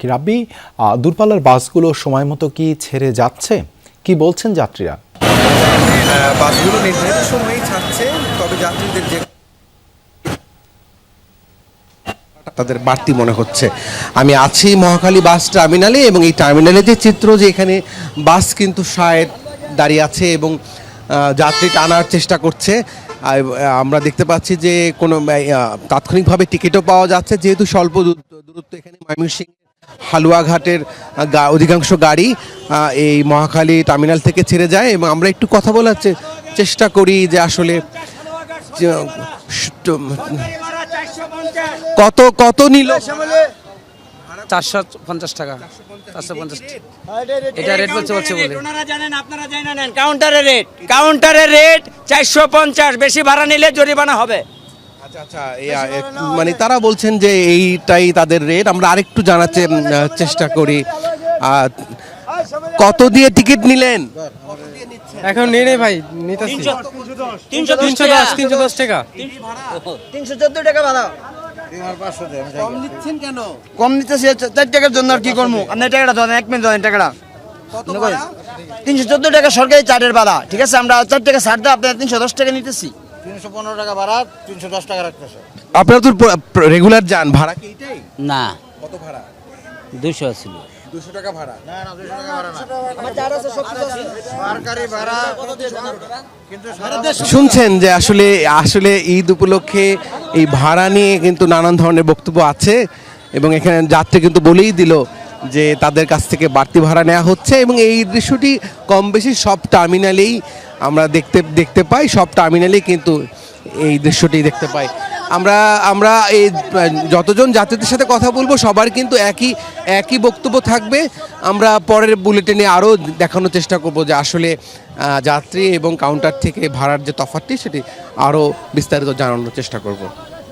কি রাব্বি, দূরপাল্লার বাসগুলো সময় মতো কি ছেড়ে যাচ্ছে? কি বলছেন যাত্রীরা? বাসগুলো নির্ধারিত সময়েই ছাড়ছে, তবে যাত্রীদের যে তাদের বাড়তি মনে হচ্ছে। আমি আছি মহাখালী বাস টার্মিনালে, এবং এই টার্মিনালে যে চিত্র, যে এখানে বাস কিন্তু শায়দ দাঁড়িয়ে আছে এবং যাত্রী টানার চেষ্টা করছে। আমরা দেখতে পাচ্ছি যে কোনো তাৎক্ষণিকভাবে টিকিটও পাওয়া যাচ্ছে, যেহেতু স্বল্প দূরত্ব। এখানে ময়মনসিংহ হালুয়াঘাটের অধিকাংশ গাড়ি এই মহাখালী টার্মিনাল থেকে ছেড়ে যায়, এবং আমরা একটু কথা বলার চেষ্টা করি যে আসলে কত কত নিল। 450 টাকা, 450 এটা রেট বলছে বলে ওনারা জানেন, আপনারা জানেন। কাউন্টারের রেট 450, বেশি ভাড়া নিলে জরিমানা হবে। আচ্ছা আচ্ছা, মানে তারা বলছেন যে এইটাই তাদের রেট। আমরা আরেকটু জানার চেষ্টা করি। কত দিয়ে টিকিট নিলেন? এখন নিয়ে নেই ভাই, নিতেছি 310 টাকা। 314 টাকা ভাড়া। কম নিচ্ছেন কেন? কম নিতেছি 4 টাকার জন্য। আর কি করবো? আপনার টাকাটা ধরেন, 1 মিনিট ধরেন টাকাটা। 314 টাকা সরকারি চার্টের ভাড়া, ঠিক আছে? আমরা 4 টাকা ছাড় দেয়, আপনার 310 টাকা নিতেছি। 315 টাকা ভাড়া, 310 টাকা রাখতেছে। আপনারা তো রেগুলার যান, ভাড়া কি এটাই? না, কত ভাড়া? 200 ছিল। 200 টাকা ভাড়া? না না, 200 টাকা ভাড়া না। সরকারি ভাড়া কিন্তু শুনছেন যে আসলে আসলে ঈদ উপলক্ষে এই ভাড়া নিয়ে কিন্তু নানান ধরনের বক্তব্য আছে, এবং এখানে যাত্রী কিন্তু বলেই দিল যে তাদের কাছ থেকে বাড়তি ভাড়া নেওয়া হচ্ছে, এবং এই দৃশ্যটি কম বেশি সব টার্মিনালেই আমরা দেখতে পাই। সব টার্মিনালেই কিন্তু এই দৃশ্যটি দেখতে পাই। আমরা এই যতজন যাত্রীদের সাথে কথা বলবো, সবার কিন্তু একই বক্তব্য থাকবে। আমরা পরের বুলেটিনে আরও দেখানোর চেষ্টা করব যে আসলে যাত্রী এবং কাউন্টার থেকে ভাড়ার যে তফাৎটি, সেটি আরও বিস্তারিত জানানোর চেষ্টা করব।